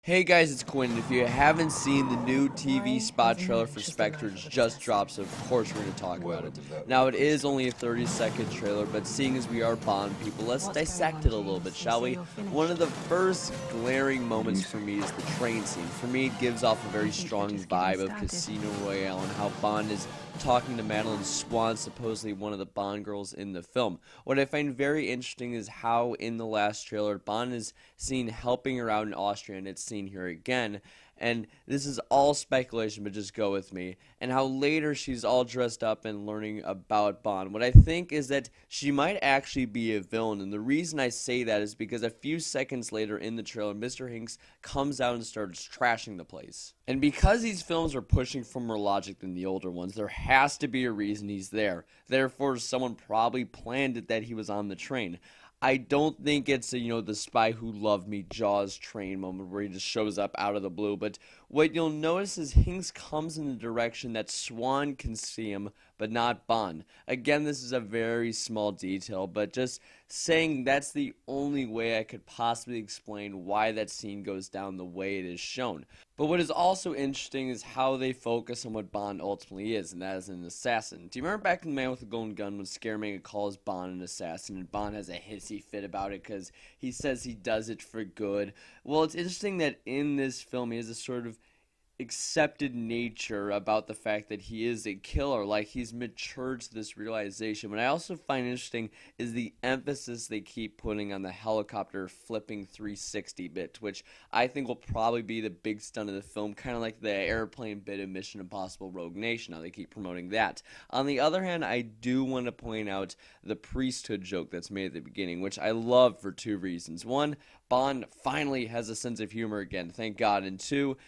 Hey guys, it's Quinn. If you haven't seen the new TV spot trailer for Spectre, it just dropped, so of course we're going to talk about it. Now, it is only a 30-second trailer, but seeing as we are Bond people, let's dissect it a little bit, shall we? One of the first glaring moments for me is the train scene. For me, it gives off a very strong vibe of Casino Royale and how Bond is talking to Madeline Swan, supposedly one of the Bond girls in the film. What I find very interesting is how in the last trailer, Bond is seen helping her out in Austria, and it's seen here again. And this is all speculation, but just go with me. And how later she's all dressed up and learning about Bond. What I think is that she might actually be a villain. And the reason I say that is because a few seconds later in the trailer, Mr. Hinks comes out and starts trashing the place. And because these films are pushing for more logic than the older ones, there has to be a reason he's there. Therefore, someone probably planned it that he was on the train. I don't think it's the Spy Who Loved Me Jaws train moment where he just shows up out of the blue, but what you'll notice is Hinks comes in the direction that Swan can see him, but not Bond. Again, this is a very small detail, but just saying that's the only way I could possibly explain why that scene goes down the way it is shown. But what is also interesting is how they focus on what Bond ultimately is, and that is an assassin. Do you remember back in The Man with the Golden Gun when Scaramanga calls Bond an assassin, and Bond has a hissy fit about it because he says he does it for good? Well, it's interesting that in this film he has a sort of accepted nature about the fact that he is a killer, like he's matured to this realization. What I also find interesting is the emphasis they keep putting on the helicopter flipping 360 bit, which I think will probably be the big stunt of the film, kind of like the airplane bit of Mission Impossible Rogue Nation, how they keep promoting that. On the other hand, I do want to point out the priesthood joke that's made at the beginning, which I love for two reasons. One, Bond finally has a sense of humor again, thank God, and two,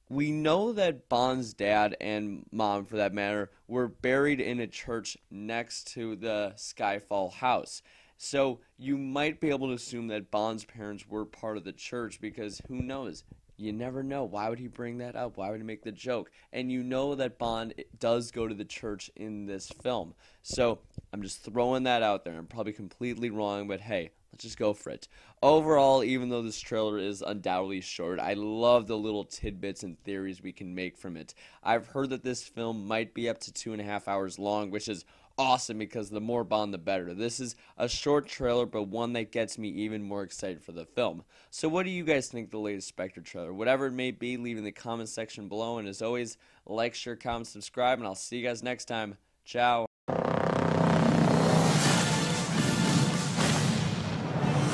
we know that Bond's dad and mom, for that matter, were buried in a church next to the Skyfall house. So you might be able to assume that Bond's parents were part of the church because who knows? You never know. Why would he bring that up? Why would he make the joke? And you know that Bond does go to the church in this film. So I'm just throwing that out there. I'm probably completely wrong, but hey, let's just go for it. Overall, even though this trailer is undoubtedly short, I love the little tidbits and theories we can make from it. I've heard that this film might be up to 2.5 hours long, which is awesome because the more Bond, the better. This is a short trailer, but one that gets me even more excited for the film. So what do you guys think of the latest Spectre trailer? Whatever it may be, leave in the comment section below. And as always, like, share, comment, subscribe, and I'll see you guys next time. Ciao.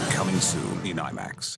Coming soon in IMAX.